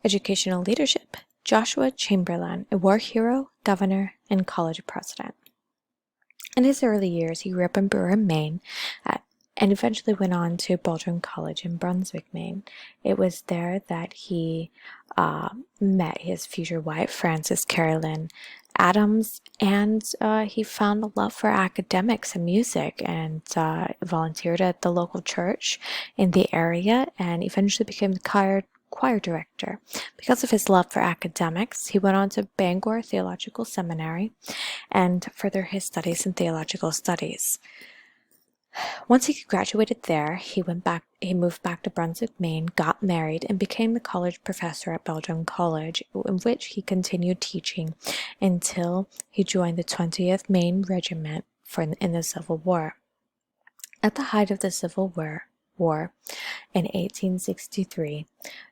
Educational leadership. Joshua Chamberlain, a war hero, governor, and college president. In his early years, he grew up in Brewer, Maine, and eventually went on to Baldwin College in Brunswick, Maine. It was there that he met his future wife, Frances Carolyn Adams, and he found a love for academics and music, and volunteered at the local church in the area, and eventually became the choir director. Because of his love for academics, he went on to Bangor Theological Seminary and further his studies in theological studies. Once he graduated there, he moved back to Brunswick, Maine, got married, and became the college professor at Baldwin College, in which he continued teaching until he joined the 20th Maine Regiment in the Civil War. At the height of the Civil War in 1863,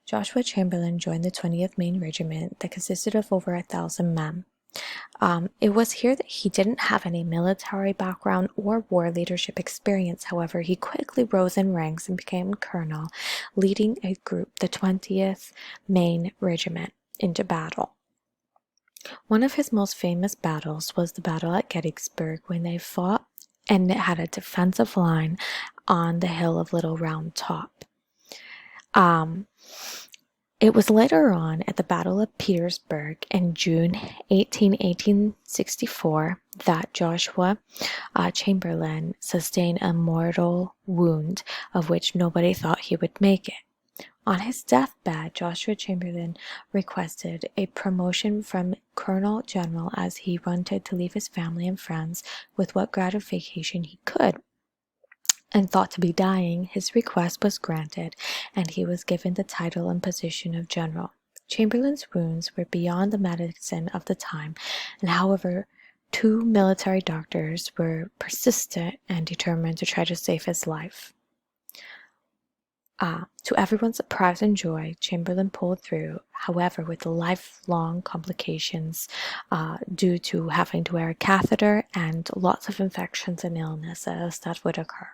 Joshua Chamberlain joined the 20th Maine Regiment that consisted of over 1,000 men. It was here that he didn't have any military background or war leadership experience. However, he quickly rose in ranks and became colonel, leading a group, the 20th Maine Regiment, into battle. One of his most famous battles was the battle at Gettysburg, when they fought and it had a defensive line on the hill of Little Round Top. It was later on at the Battle of Petersburg in June 1864 that Joshua Chamberlain sustained a mortal wound of which nobody thought he would make it. On his deathbed, Joshua Chamberlain requested a promotion from Colonel General, as he wanted to leave his family and friends with what gratification he could. And thought to be dying, his request was granted, and he was given the title and position of general. Chamberlain's wounds were beyond the medicine of the time, and however, 2 military doctors were persistent and determined to try to save his life. To everyone's surprise and joy, Chamberlain pulled through, however, with lifelong complications due to having to wear a catheter and lots of infections and illnesses that would occur.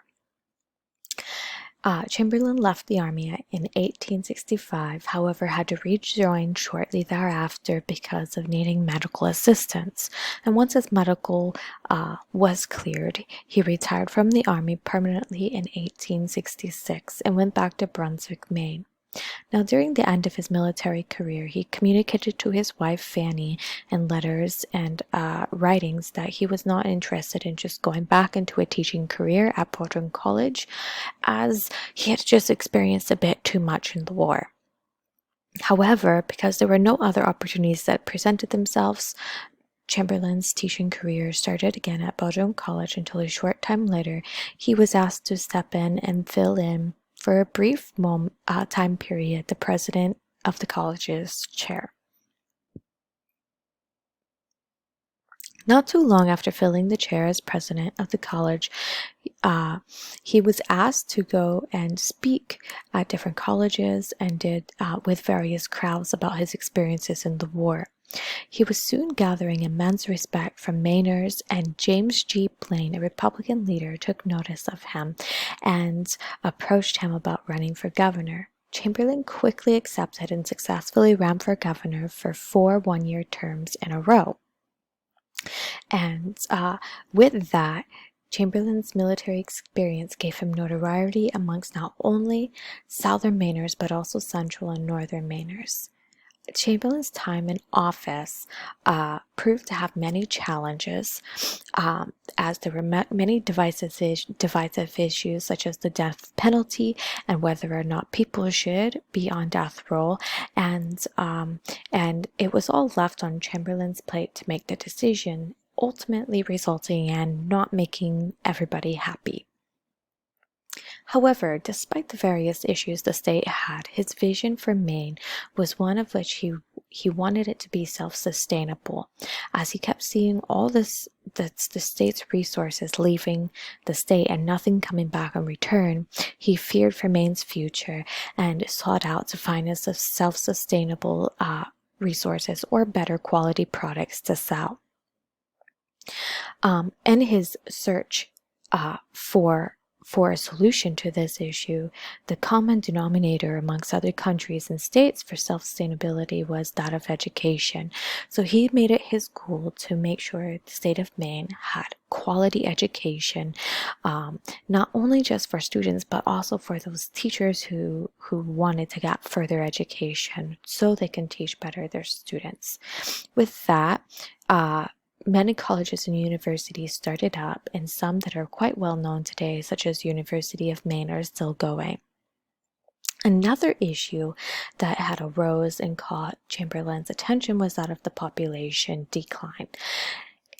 Chamberlain left the army in 1865, however, had to rejoin shortly thereafter because of needing medical assistance. And once his medical was cleared, he retired from the army permanently in 1866 and went back to Brunswick, Maine. Now, during the end of his military career, he communicated to his wife Fanny in letters and writings that he was not interested in just going back into a teaching career at Baldwin College, as he had just experienced a bit too much in the war. However, because there were no other opportunities that presented themselves, Chamberlain's teaching career started again at Baldwin College until a short time later he was asked to step in and fill in for a brief time period the president of the college's chair. Not too long after filling the chair as president of the college, he was asked to go and speak at different colleges and did with various crowds about his experiences in the war. He was soon gathering immense respect from Mainers, and James G. Blaine, a Republican leader, took notice of him and approached him about running for governor. Chamberlain quickly accepted and successfully ran for governor for 4 one-year terms in a row. And with that, Chamberlain's military experience gave him notoriety amongst not only Southern Mainers but also Central and Northern Mainers. Chamberlain's time in office proved to have many challenges, as there were many divisive issues such as the death penalty and whether or not people should be on death row, and it was all left on Chamberlain's plate to make the decision, ultimately resulting in not making everybody happy. However, despite the various issues the state had, his vision for Maine was one of which he wanted it to be self-sustainable, as he kept seeing all the state's resources leaving the state and nothing coming back in return. He feared for Maine's future and sought out to find a self-sustainable resources or better quality products to sell. In his search for for a solution to this issue, the common denominator amongst other countries and states for self-sustainability was that of education. So he made it his goal to make sure the state of Maine had quality education, not only just for students, but also for those teachers who wanted to get further education so they can teach better their students. With that, many colleges and universities started up, and some that are quite well known today, such as University of Maine, are still going. Another issue that had arose and caught Chamberlain's attention was that of the population decline.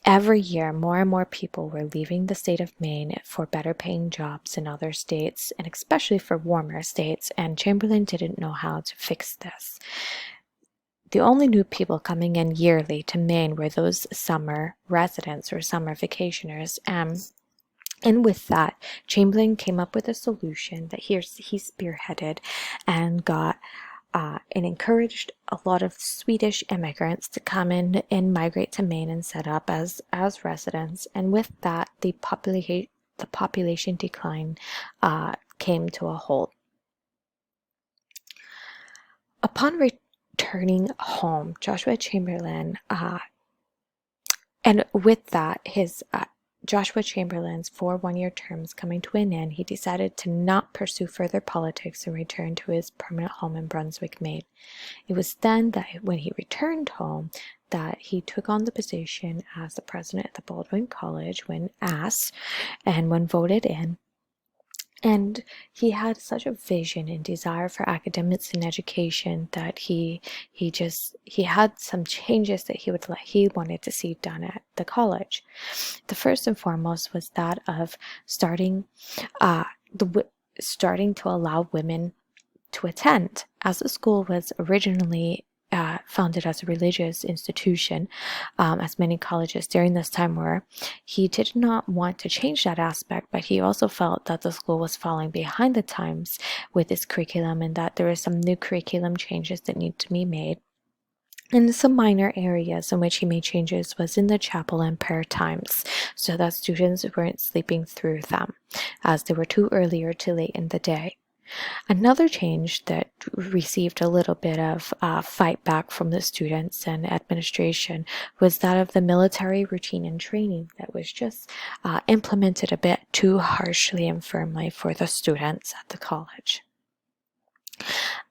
Every year, more and more people were leaving the state of Maine for better paying jobs in other states, and especially for warmer states, and Chamberlain didn't know how to fix this. The only new people coming in yearly to Maine were those summer residents or summer vacationers. And with that, Chamberlain came up with a solution that he spearheaded and got and encouraged a lot of Swedish immigrants to come in and migrate to Maine and set up as residents. And with that, the population decline came to a halt. Upon returning home, Joshua Chamberlain, and with that, his Joshua Chamberlain's 4 one-year terms coming to an end, he decided to not pursue further politics and return to his permanent home in Brunswick, Maine. It was then that when he returned home that he took on the position as the president at the Baldwin College when asked and when voted in. And he had such a vision and desire for academics and education that he had some changes that he wanted to see done at the college. The first and foremost was that of starting to allow women to attend, as the school was originally founded as a religious institution, as many colleges during this time were. He did not want to change that aspect, but he also felt that the school was falling behind the times with its curriculum and that there were some new curriculum changes that need to be made. And some minor areas in which he made changes was in the chapel and prayer times, so that students weren't sleeping through them, as they were too early or too late in the day. Another change that received a little bit of fight back from the students and administration was that of the military routine and training that was just implemented a bit too harshly and firmly for the students at the college.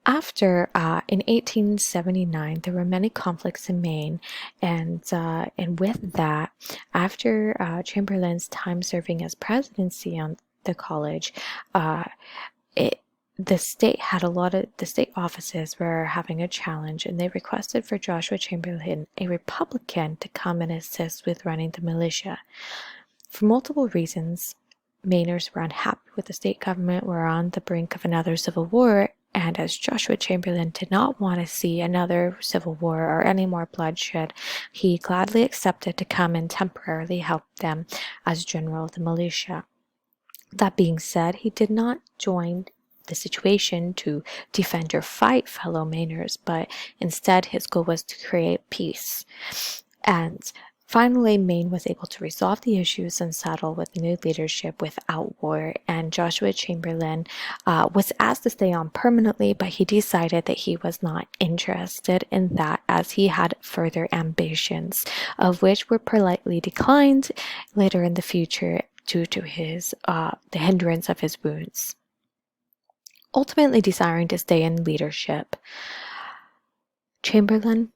After, in 1879, there were many conflicts in Maine, and with that, after Chamberlain's time serving as presidency on the college, the state offices were having a challenge, and they requested for Joshua Chamberlain, a Republican, to come and assist with running the militia. For multiple reasons, Mainers were unhappy with the state government, were on the brink of another civil war, and as Joshua Chamberlain did not want to see another civil war or any more bloodshed, he gladly accepted to come and temporarily help them as general of the militia. That being said, he did not join the situation to defend or fight fellow Mainers, but instead his goal was to create peace. And finally, Maine was able to resolve the issues and settle with new leadership without war, and Joshua Chamberlain was asked to stay on permanently, but he decided that he was not interested in that, as he had further ambitions, of which were politely declined later in the future due to his the hindrance of his wounds. Ultimately desiring to stay in leadership, Chamberlain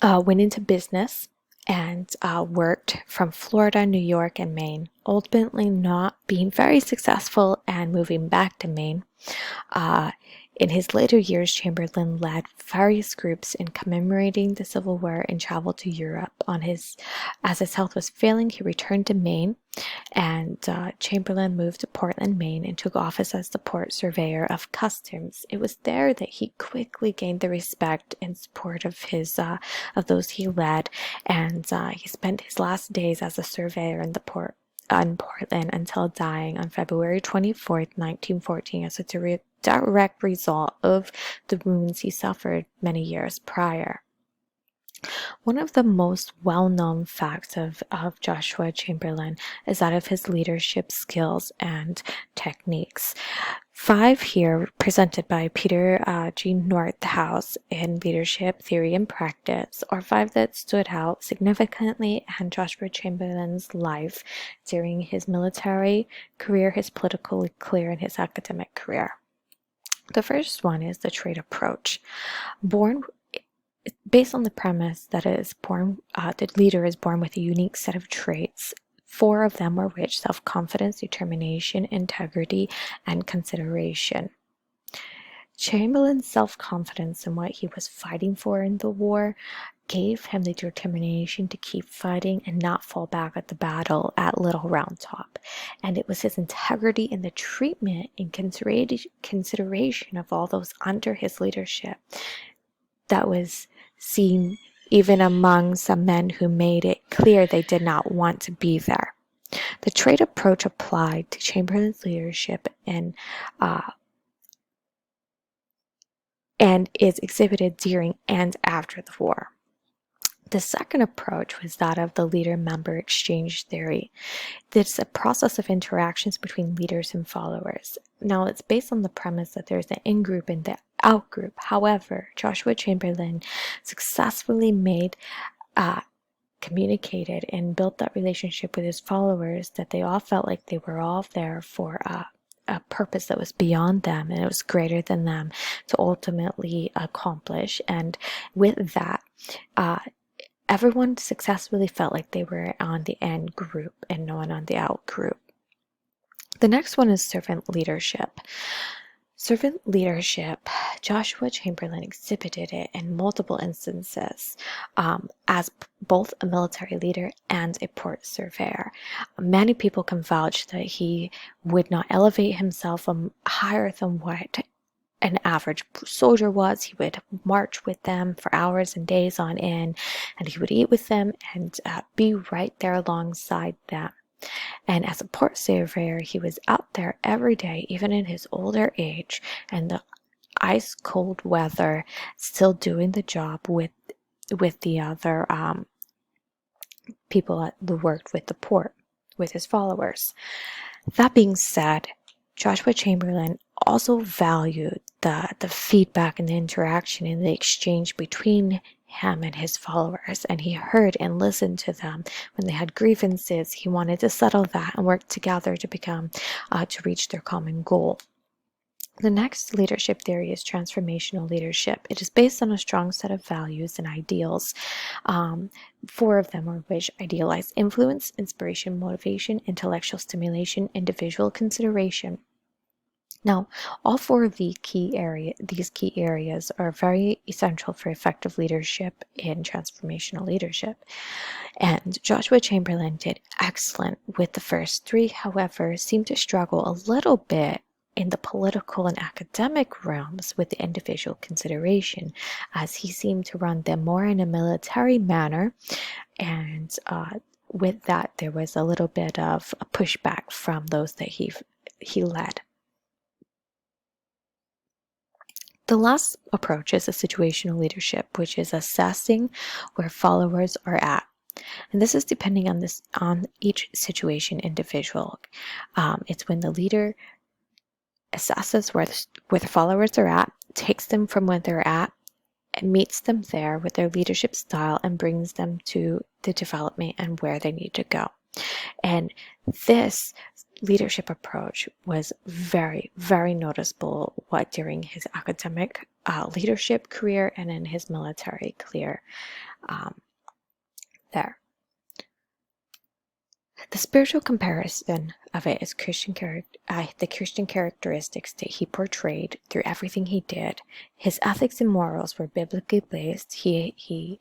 went into business and worked from Florida, New York, and Maine, ultimately not being very successful and moving back to Maine. In his later years, Chamberlain led various groups in commemorating the Civil War and traveled to Europe. As his health was failing, he returned to Maine, and Chamberlain moved to Portland, Maine, and took office as the Port Surveyor of Customs. It was there that he quickly gained the respect and support of those he led, and he spent his last days as a surveyor in Portland until dying on February 24th, 1914, as a direct result of the wounds he suffered many years prior. One of the most well-known facts of Joshua Chamberlain is that of his leadership skills and techniques. 5 here presented by Peter G. Northouse in Leadership, Theory, and Practice, or 5 that stood out significantly in Joshua Chamberlain's life during his military career, his political career, and his academic career. The first one is the trait approach. Based on the premise that the leader is born with a unique set of traits. 4 of them were which: self-confidence, determination, integrity, and consideration. Chamberlain's self-confidence in what he was fighting for in the war gave him the determination to keep fighting and not fall back at the battle at Little Round Top. And it was his integrity in the treatment and consideration of all those under his leadership that was seen even among some men who made it clear they did not want to be there. The trait approach applied to Chamberlain's leadership and is exhibited during and after the war. The second approach was that of the leader-member exchange theory. This is a process of interactions between leaders and followers. Now, it's based on the premise that there's an in-group and the out-group. However, Joshua Chamberlain successfully communicated and built that relationship with his followers that they all felt like they were all there for a purpose that was beyond them, and it was greater than them to ultimately accomplish. And with that, everyone successfully felt like they were on the end group and no one on the out group. The next one is servant leadership. Servant leadership, Joshua Chamberlain exhibited it in multiple instances as both a military leader and a port surveyor. Many people can vouch that he would not elevate himself higher than what an average soldier was. He would march with them for hours and days on end, and he would eat with them and be right there alongside them. And as a port surveyor, he was out there every day, even in his older age, and the ice cold weather, still doing the job with the other people who worked with the port, with his followers. That being said, Joshua Chamberlain also valued the feedback and the interaction and the exchange between him and his followers, and he heard and listened to them when they had grievances. He wanted to settle that and work together to reach their common goal. The next leadership theory is transformational leadership. It is based on a strong set of values and ideals. 4 of them are which: idealize influence, inspiration, motivation, intellectual stimulation, individual consideration. Now, all 4 of these key areas are very essential for effective leadership in transformational leadership. And Joshua Chamberlain did excellent with the first 3, however, seemed to struggle a little bit in the political and academic realms with the individual consideration, as he seemed to run them more in a military manner, and with that there was a little bit of a pushback from those that he led. The last approach is a situational leadership, which is assessing where followers are at. And this is depending on each situation individual. It's when the leader assesses where the followers are at, takes them from where they're at, and meets them there with their leadership style and brings them to the development and where they need to go. And this leadership approach was very, very noticeable during his academic leadership career and in his military career there. The spiritual comparison of it is the Christian characteristics that he portrayed through everything he did. His ethics and morals were biblically based. There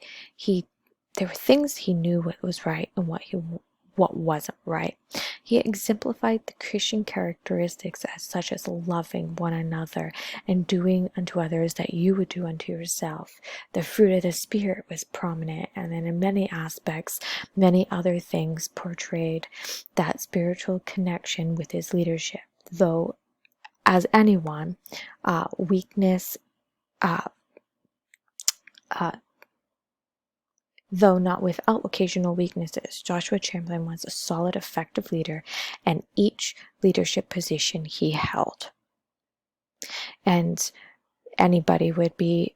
were things he knew what was right and what wasn't right. He exemplified the Christian characteristics such as loving one another and doing unto others that you would do unto yourself. The fruit of the Spirit was prominent, and then in many aspects, many other things portrayed that spiritual connection with his leadership. Though, as anyone, weakness Though not without occasional weaknesses, Joshua Chamberlain was a solid, effective leader in each leadership position he held. And anybody would be